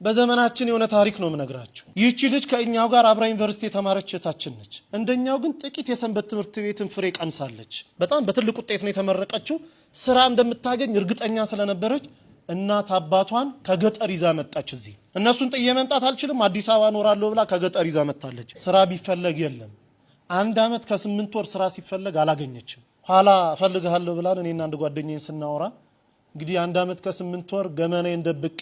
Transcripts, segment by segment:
በዘመናችን የሆነ ታሪክ ነው ምነግራችሁ። ይህች ልጅ ከእኛው ጋር አብራ ዩኒቨርሲቲ የተማረች እህታችን ነች። እንደኛው ግን ጥቂት የሰንበት ትምህርት ቤትን ፍሬ ቀምሳለች። በጣም በትልቅ ውጤት ነው የተመረቀችው። ስራ እንደምታገኝ እርግጠኛ ስለነበረች እናት አባቷን ከገጠር ይዛ መጣች። እዚህ እነሱን ጥዬ መምጣት አልችልም፣ አዲስ አበባ ኖራለሁ ብላ ከገጠር ይዛ መጣለች። ስራ ቢፈለግ የለም። 1 ዓመት ከ8 ወር ስራ ሲፈለግ አላገኘችም። ኋላ እፈልግሃለሁ ብላን እኔና አንድ ጓደኛዬን ስናወራ እንግዲህ 1 ዓመት ከ8 ወር ገመናዬን ደብቄ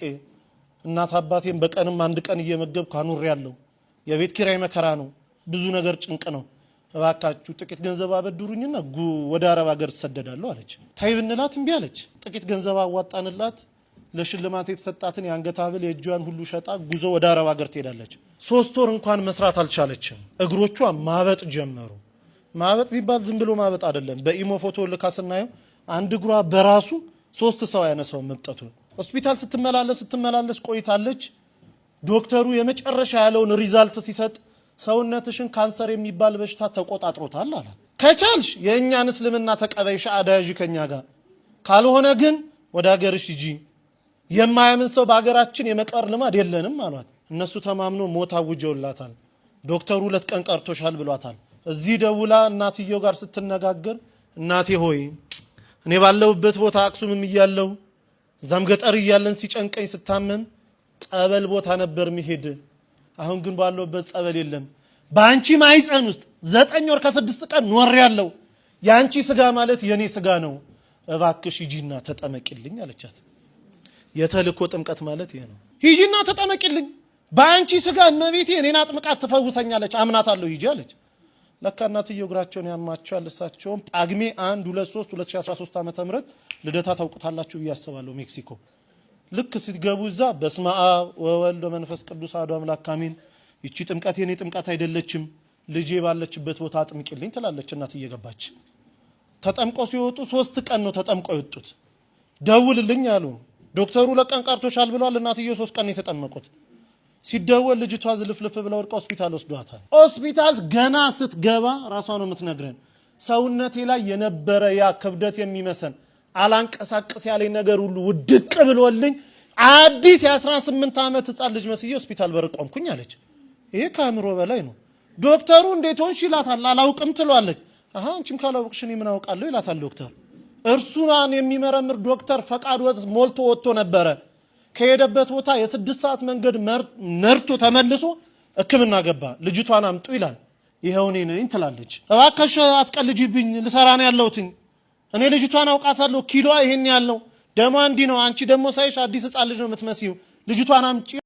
እናት አባቴን በቀንም 1 ቀን እየመገብኩ አኑሬያለሁ። የቤት ኪራይ መከራ ነው፣ ብዙ ነገር ጭንቅ ነው። እባካችሁ ጥቂት ገንዘብ አበድሩኝና ወደ አረብ ሀገር ተሰደዳለሁ አለች። ታይ ብንላት እምቢ አለች። ጥቂት ገንዘብ አዋጣንላት። ለሽልማት የተሰጣትን የአንገት ሐብል የእጇን ሁሉ ሸጣ ጉዞ ወደ አረብ ሀገር ትሄዳለች። 3 ወር እንኳን መስራት አልቻለችም። እግሮቿ ማበጥ ጀመሩ። ማበጥ ሲባል ዝም ብሎ ማበጥ አይደለም። በኢሞ ፎቶ ልካ ስናየው አንድ እግሯ በራሱ 3 ሰው ያነሳው መብጠቱ። ሆስፒታል ስትመላለስ ቆይታለች። ዶክተሩ የመጨረሻ ያለውን ሪዛልት ሲሰጥ ሰውነትሽን ካንሰር የሚባል በሽታ ተቆጣጥሮታል አለ። ከቻልሽ የእኛን እስልምና ተቀበይሽ አዳያጂ ከኛ ጋር፣ ካልሆነ ግን ወደ ሀገርሽ ሂጂ። የማያምን ሰው በሀገራችን የመቀር ልማድ የለንም አሏት። እነሱ ተማምኖ ሞት አውጀውላታል። ዶክተሩ 2 ቀን ቀርቶሻል ብሏታል። እዚህ ደውላ እናትየው ጋር ስትነጋገር እናቴ ሆይ እኔ ባለሁበት ቦታ አክሱምም እያለሁ እዛም ገጠር እያለን ሲጨንቀኝ ስታመም ጸበል ቦታ ነበር መሄድ። አሁን ግን ባለሁበት ጸበል የለም። በአንቺ ማይፀን ውስጥ 9 ወር ከ6 ቀን ኖሬያለሁ። ያንቺ ስጋ ማለት የኔ ስጋ ነው። እባክሽ ሂጂና ተጠመቂልኝ አለቻት። የተልኮ ጥምቀት ማለት ይሄ ነው። ሂጂና ተጠመቂልኝ፣ በአንቺ ስጋ እመቤቴ እኔን አጥምቃት ትፈውሰኛለች፣ አምናታለሁ፣ ሂጂ አለች። ለካ እናትየው እግራቸውን ያማቸዋል። እሳቸውም ጳጉሜ 1 2 3 2013 ዓመተ ምህረት ልደታ ታውቁታላችሁ ብዬ አስባለሁ። ሜክሲኮ ልክ ሲገቡ እዛ በስመ አብ ወወልድ ወመንፈስ ቅዱስ አሐዱ አምላክ አሜን፣ ይቺ ጥምቀት የኔ ጥምቀት አይደለችም፣ ልጄ ባለችበት ቦታ አጥምቂልኝ ትላለች እናት እየገባች። ተጠምቆ ሲወጡ 3 ቀን ነው ተጠምቆ የወጡት። ደውልልኝ አሉ ዶክተሩ። 2 ቀን ቀርቶሻል ብለዋል። እናትየው 3 ቀን የተጠመቁት። ሲደወል ልጅቷ ዝልፍልፍ ብላ ወድቃ ሆስፒታል ወስዷታል። ሆስፒታል ገና ስትገባ ራሷ ነው የምትነግረን፣ ሰውነቴ ላይ የነበረ ያ ክብደት የሚመሰን አላንቀሳቀስ ያለኝ ነገር ሁሉ ውድቅ ብሎልኝ አዲስ የ18 ዓመት ህፃን ልጅ መስዬ ሆስፒታል በር ቆምኩኝ አለች። ይሄ ከአእምሮ በላይ ነው። ዶክተሩ እንዴት ሆንሽ ይላታል። አላውቅም ትሏለች። አሃ አንቺም ካላውቅሽ እኔ ምን አውቃለሁ ይላታል ዶክተር። እርሱን የሚመረምር ዶክተር ፈቃድ ሞልቶ ወጥቶ ነበረ። ከሄደበት ቦታ የ6 ሰዓት መንገድ ነርቶ ተመልሶ ሕክምና ገባ። ልጅቷን አምጡ ይላል። ይሄው እኔ ነኝ ትላለች። እባክሽ አትቀልጂብኝ፣ ልሰራ ነው ያለሁት። እኔ ልጅቷን አውቃታለሁ፣ ኪሎዋ ይሄን ያለው ደሞ እንዲ ነው። አንቺ ደሞ ሳይሽ አዲስ ህፃን ልጅ ነው የምትመስዪው። ልጅቷን አምጪ